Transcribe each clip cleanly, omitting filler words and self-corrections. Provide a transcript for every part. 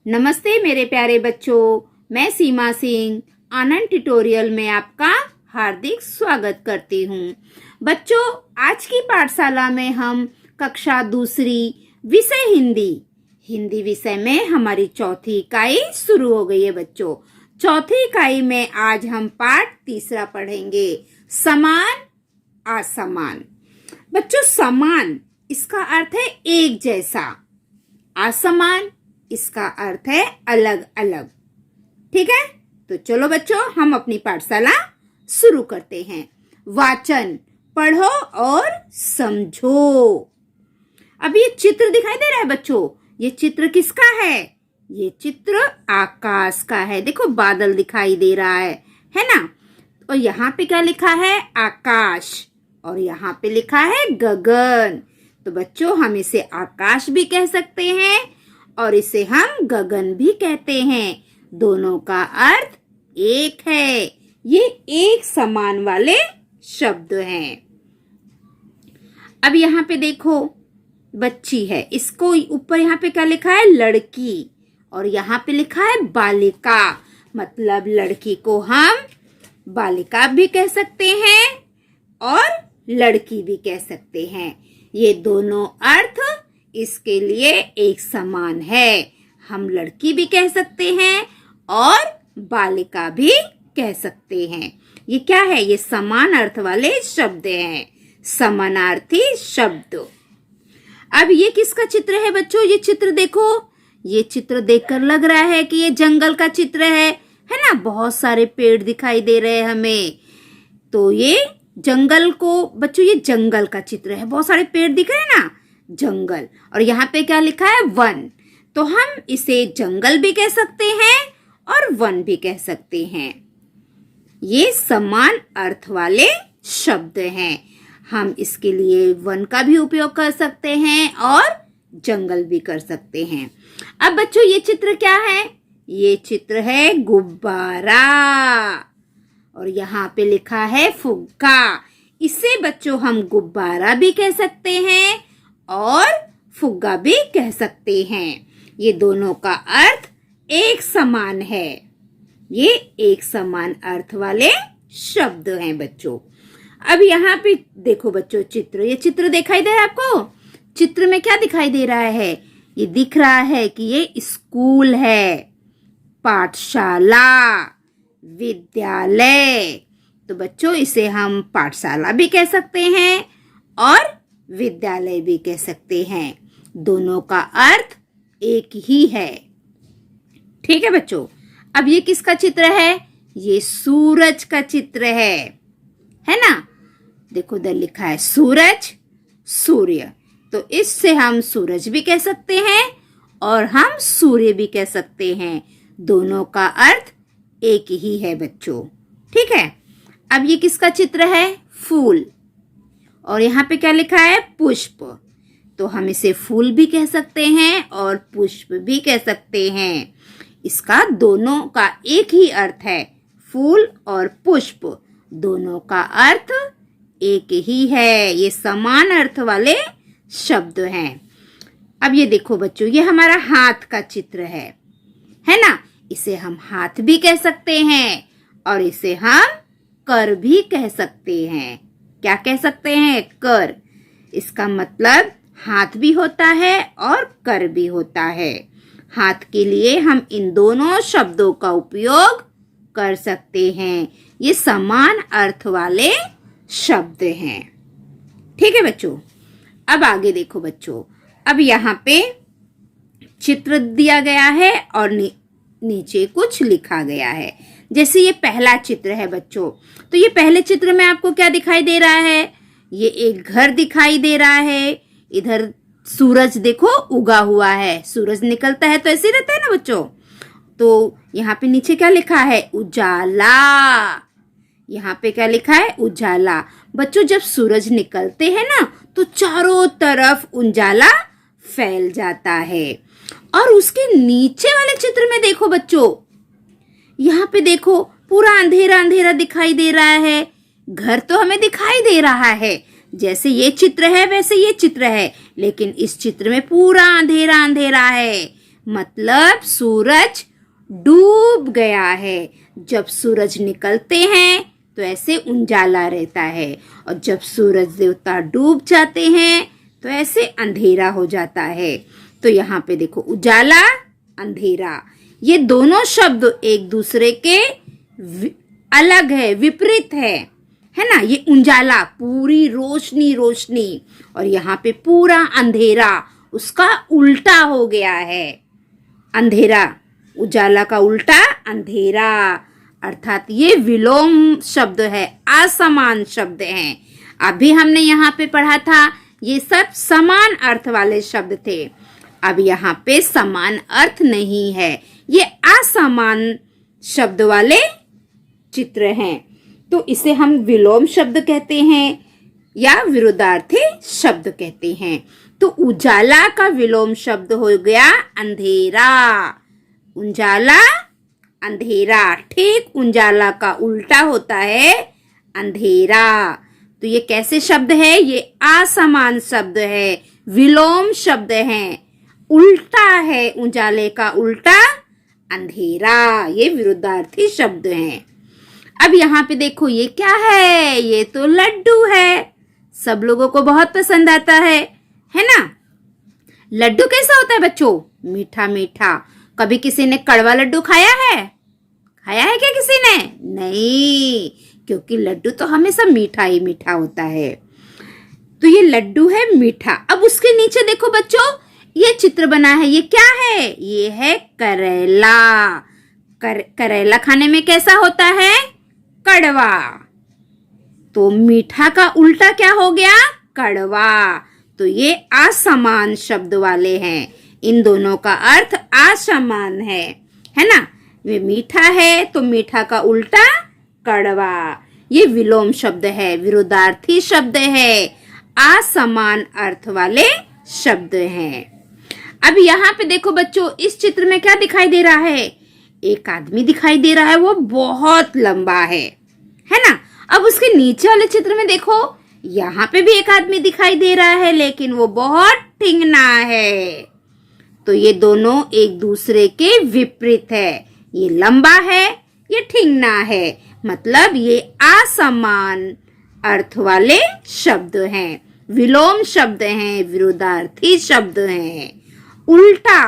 नमस्ते मेरे प्यारे बच्चों, मैं सीमा सिंह आनंद ट्यूटोरियल में आपका हार्दिक स्वागत करती हूँ। बच्चों, आज की पाठशाला में हम कक्षा दूसरी विषय हिंदी विषय में हमारी चौथी इकाई शुरू हो गई है। बच्चों, चौथी इकाई में आज हम पाठ तीसरा पढ़ेंगे, समान असमान। बच्चों, समान इसका अर्थ है एक जैसा, असमान इसका अर्थ है अलग अलग। ठीक है, तो चलो बच्चों हम अपनी पाठशाला शुरू करते हैं। वाचन पढ़ो और समझो। अब ये चित्र दिखाई दे रहा है बच्चों, ये चित्र किसका है? ये चित्र आकाश का है। देखो बादल दिखाई दे रहा है ना। और यहाँ पे क्या लिखा है? आकाश। और यहाँ पे लिखा है गगन। तो बच्चों हम इसे आकाश भी कह सकते हैं और इसे हम गगन भी कहते हैं। दोनों का अर्थ एक है। ये एक समान वाले शब्द हैं। अब यहाँ पे देखो, बच्ची है, इसको ऊपर यहाँ पे क्या लिखा है? लड़की। और यहाँ पे लिखा है बालिका। मतलब लड़की को हम बालिका भी कह सकते हैं और लड़की भी कह सकते हैं। ये दोनों अर्थ इसके लिए एक समान है। हम लड़की भी कह सकते हैं और बालिका भी कह सकते हैं। ये क्या है? ये समान अर्थ वाले शब्द हैं, समानार्थी शब्द। अब ये किसका चित्र है बच्चों? ये चित्र देखो, ये चित्र देखकर लग रहा है कि ये जंगल का चित्र है ना। बहुत सारे पेड़ दिखाई दे रहे हैं हमें। तो ये जंगल को बच्चों, ये जंगल का चित्र है। बहुत सारे पेड़ दिख रहे हैं ना, जंगल। और यहाँ पे क्या लिखा है? वन। तो हम इसे जंगल भी कह सकते हैं और वन भी कह सकते हैं। ये समान अर्थ वाले शब्द हैं। हम इसके लिए वन का भी उपयोग कर सकते हैं और जंगल भी कर सकते हैं। अब बच्चों ये चित्र क्या है? ये चित्र है गुब्बारा। और यहाँ पे लिखा है फुग्गा। इसे बच्चों हम गुब्बारा भी कह सकते हैं और फुग्गा भी कह सकते हैं। ये दोनों का अर्थ एक समान है। ये एक समान अर्थ वाले शब्द हैं बच्चों। अब यहाँ पे देखो बच्चों चित्र, ये चित्र दिखाई दे रहा है आपको? चित्र में क्या दिखाई दे रहा है? ये दिख रहा है कि ये स्कूल है, पाठशाला, विद्यालय। तो बच्चों इसे हम पाठशाला भी कह सकते हैं और विद्यालय भी कह सकते हैं। दोनों का अर्थ एक ही है। ठीक है बच्चों। अब ये किसका चित्र है? ये सूरज का चित्र है ना। देखो इधर लिखा है सूरज, सूर्य। तो इससे हम सूरज भी कह सकते हैं और हम सूर्य भी कह सकते हैं। दोनों का अर्थ एक ही है बच्चों। ठीक है। अब ये किसका चित्र है? फूल। और यहाँ पे क्या लिखा है? पुष्प। तो हम इसे फूल भी कह सकते हैं और पुष्प भी कह सकते हैं। इसका दोनों का एक ही अर्थ है, फूल और पुष्प। दोनों का अर्थ एक ही है। ये समान अर्थ वाले शब्द हैं। अब ये देखो बच्चों, ये हमारा हाथ का चित्र है ना। इसे हम हाथ भी कह सकते हैं और इसे हम कर भी कह सकते हैं। क्या कह सकते हैं? कर। इसका मतलब हाथ भी होता है और कर भी होता है। हाथ के लिए हम इन दोनों शब्दों का उपयोग कर सकते हैं। ये समान अर्थ वाले शब्द हैं। ठीक है बच्चों। अब आगे देखो बच्चों, अब यहाँ पे चित्र दिया गया है और नीचे कुछ लिखा गया है। जैसे ये पहला चित्र है बच्चों, तो ये पहले चित्र में आपको क्या दिखाई दे रहा है? ये एक घर दिखाई दे रहा है। इधर सूरज देखो उगा हुआ है। सूरज निकलता है तो ऐसे रहता है ना बच्चों। तो यहाँ पे नीचे क्या लिखा है? उजाला। यहाँ पे क्या लिखा है? उजाला। बच्चों जब सूरज निकलते हैं ना तो चारों तरफ उजाला फैल जाता है। और उसके नीचे वाले चित्र में देखो बच्चों, यहाँ पे देखो पूरा अंधेरा अंधेरा दिखाई दे रहा है। घर तो हमें दिखाई दे रहा है, जैसे ये चित्र है वैसे ये चित्र है, लेकिन इस चित्र में पूरा अंधेरा अंधेरा है। मतलब सूरज डूब गया है। जब सूरज निकलते हैं तो ऐसे उजाला रहता है, और जब सूरज देवता डूब जाते हैं तो ऐसे अंधेरा हो जाता है। तो यहाँ पे देखो, उजाला, अंधेरा, ये दोनों शब्द एक दूसरे के अलग है, विपरीत है ना। ये उजाला पूरी रोशनी रोशनी, और यहाँ पे पूरा अंधेरा, उसका उल्टा हो गया है। अंधेरा, उजाला का उल्टा अंधेरा, अर्थात ये विलोम शब्द है, असमान शब्द हैं। अभी हमने यहाँ पे पढ़ा था, ये सब समान अर्थ वाले शब्द थे। अब यहाँ पे समान अर्थ नहीं है, ये असमान शब्द वाले चित्र हैं। तो इसे हम विलोम शब्द कहते हैं या विरुद्धार्थी शब्द कहते हैं। तो उजाला का विलोम शब्द हो गया अंधेरा। उजाला, अंधेरा। ठीक उजाला का उल्टा होता है अंधेरा। तो ये कैसे शब्द है? ये असमान शब्द है, विलोम शब्द हैं। उल्टा है, उजाले का उल्टा अंधेरा। ये विरुद्धार्थी शब्द हैं। अब यहाँ पे देखो, ये क्या है? ये तो लड्डू है। सब लोगों को बहुत पसंद आता है ना। लड्डू कैसा होता है बच्चों? मीठा मीठा। कभी किसी ने कड़वा लड्डू खाया है? खाया है क्या किसी ने? नहीं, क्योंकि लड्डू तो हमेशा मीठा ही मीठा होता है। तो ये लड्डू है मीठा। अब उसके नीचे देखो बच्चों, ये चित्र बना है। ये क्या है? ये है करेला। करेला खाने में कैसा होता है? कड़वा। तो मीठा का उल्टा क्या हो गया? कड़वा। तो ये असमान शब्द वाले हैं। इन दोनों का अर्थ असमान है ना। ये मीठा है तो मीठा का उल्टा कड़वा। ये विलोम शब्द है, विरुद्धार्थी शब्द है, असमान अर्थ वाले शब्द हैं। अब यहाँ पे देखो बच्चों, इस चित्र में क्या दिखाई दे रहा है? एक आदमी दिखाई दे रहा है, वो बहुत लंबा है ना। अब उसके नीचे वाले चित्र में देखो, यहाँ पे भी एक आदमी दिखाई दे रहा है, लेकिन वो बहुत ठिंगना है। तो ये दोनों एक दूसरे के विपरीत है। ये लंबा है, ये ठिंगना है, मतलब ये असमान अर्थ वाले शब्द हैं, विलोम शब्द हैं, विरुद्धार्थी शब्द हैं। उल्टा,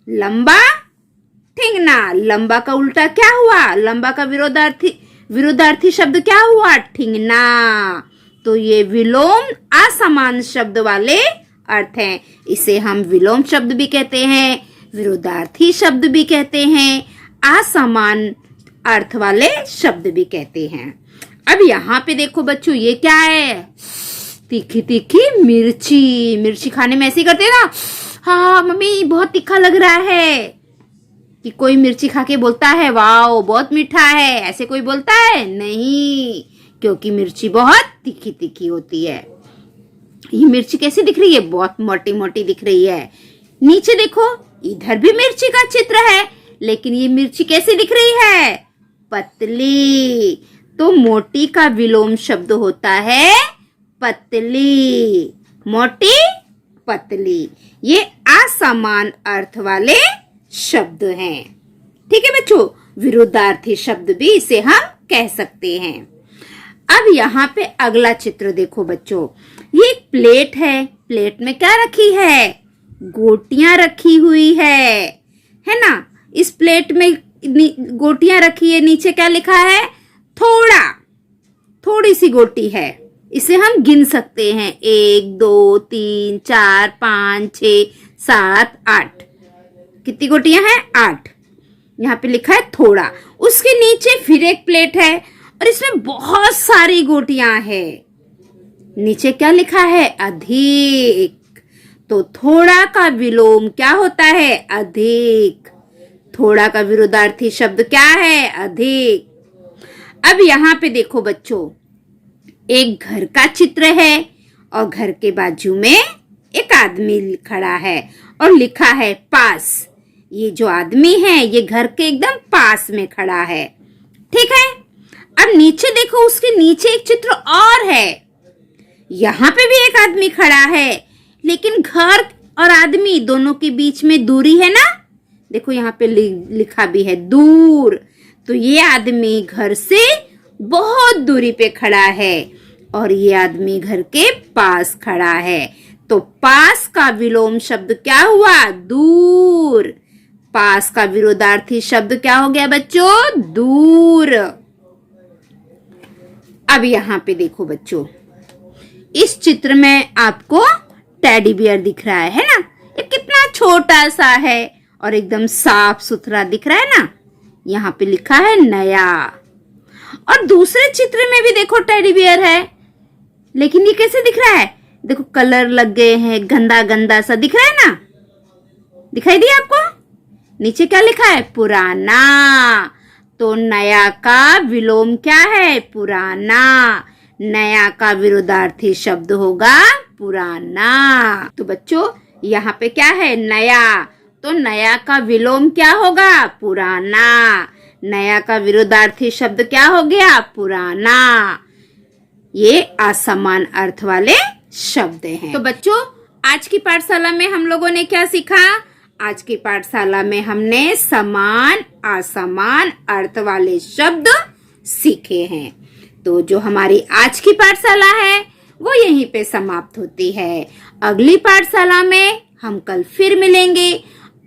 लंबा, ठिंगना। लंबा का उल्टा क्या हुआ? लंबा का विरुद्धार्थी शब्द क्या हुआ? ठिंगना। तो ये विलोम असमान शब्द वाले अर्थ हैं। इसे हम विलोम शब्द भी कहते हैं, विरुद्धार्थी शब्द भी कहते हैं, असमान अर्थ वाले शब्द भी कहते हैं। अब यहाँ पे देखो बच्चों, ये क्या है? तीखी तीखी मिर्ची। मिर्ची खाने में ऐसे ही करते हैं ना, हाँ मम्मी बहुत तीखा लग रहा है। कि कोई मिर्ची खा के बोलता है वाओ बहुत मीठा है, ऐसे कोई बोलता है? नहीं, क्योंकि मिर्ची बहुत तीखी तीखी होती है। ये मिर्ची कैसी दिख रही है? बहुत मोटी मोटी दिख रही है। नीचे देखो, इधर भी मिर्ची का चित्र है, लेकिन ये मिर्ची कैसी दिख रही है? पतली। तो मोटी का विलोम शब्द होता है पतली। मोटी, पतली। ये असमान अर्थ वाले शब्द हैं। ठीक है बच्चों, विरुद्धार्थी शब्द भी इसे हम कह सकते हैं। अब यहाँ पे अगला चित्र देखो बच्चों, ये एक प्लेट है। प्लेट में क्या रखी है? गोटियां रखी हुई है ना। इस प्लेट में गोटियां रखी है, नीचे क्या लिखा है? थोड़ा, थोड़ी सी गोटी है। इसे हम गिन सकते हैं, 1 2 3 4 5 6 7 8। कितनी गोटियां हैं? 8। यहाँ पे लिखा है थोड़ा। उसके नीचे फिर एक प्लेट है और इसमें बहुत सारी गोटियां हैं। नीचे क्या लिखा है? अधिक। तो थोड़ा का विलोम क्या होता है? अधिक। थोड़ा का विरुद्धार्थी शब्द क्या है? अधिक। अब यहाँ पे देखो बच्चों, एक घर का चित्र है और घर के बाजू में एक आदमी खड़ा है और लिखा है पास। ये जो आदमी है ये घर के एकदम पास में खड़ा है। ठीक है। अब नीचे देखो, उसके नीचे एक चित्र और है। यहाँ पे भी एक आदमी खड़ा है, लेकिन घर और आदमी दोनों के बीच में दूरी है ना, देखो यहाँ पे लिखा भी है दूर। तो ये आदमी घर से बहुत दूरी पे खड़ा है और ये आदमी घर के पास खड़ा है। तो पास का विलोम शब्द क्या हुआ? दूर। पास का विरोधार्थी शब्द क्या हो गया बच्चों? दूर। अब यहाँ पे देखो बच्चों, इस चित्र में आपको टेडी बियर दिख रहा है ना? ये कितना छोटा सा है और एकदम साफ सुथरा दिख रहा है ना? यहाँ पे लिखा है नया। और दूसरे चित्र में भी देखो टेडी बियर है, लेकिन ये कैसे दिख रहा है? देखो कलर लग गए हैं, गंदा गंदा सा दिख रहा है ना? दिखाई दिया आपको? नीचे क्या लिखा है? पुराना। तो नया का विलोम क्या है? पुराना। नया का विरोधार्थी शब्द होगा पुराना। तो बच्चों यहाँ पे क्या है? नया। तो नया का विलोम क्या होगा? पुराना। नया का विरोधार्थी शब्द क्या हो गया? पुराना। ये असमान अर्थ वाले शब्द हैं। तो बच्चों आज की पाठशाला में हम लोगों ने क्या सीखा? आज की पाठशाला में हमने समान असमान अर्थ वाले शब्द सीखे हैं। तो जो हमारी आज की पाठशाला है वो यहीं पे समाप्त होती है। अगली पाठशाला में हम कल फिर मिलेंगे।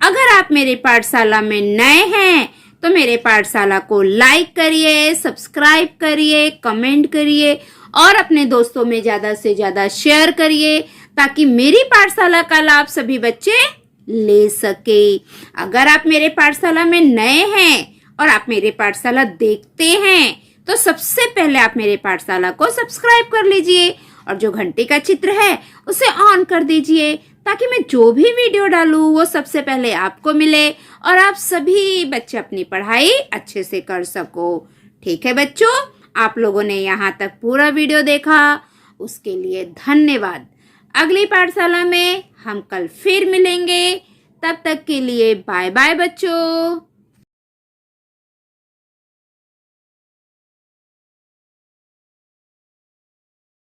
अगर आप मेरे पाठशाला में नए हैं तो मेरे पाठशाला को लाइक करिए, सब्सक्राइब करिए, कमेंट करिए और अपने दोस्तों में ज्यादा से ज्यादा शेयर करिए ताकि मेरी पाठशाला का लाभ सभी बच्चे ले सके। अगर आप मेरे पाठशाला में नए हैं और आप मेरे पाठशाला देखते हैं तो सबसे पहले आप मेरे पाठशाला को सब्सक्राइब कर लीजिए और जो घंटे का चित्र है उसे ऑन कर दीजिए ताकि मैं जो भी वीडियो डालूं वो सबसे पहले आपको मिले और आप सभी बच्चे अपनी पढ़ाई अच्छे से कर सको। ठीक है बच्चों, आप लोगों ने यहाँ तक पूरा वीडियो देखा उसके लिए धन्यवाद। अगली पाठशाला में हम कल फिर मिलेंगे। तब तक के लिए बाय बाय बच्चों।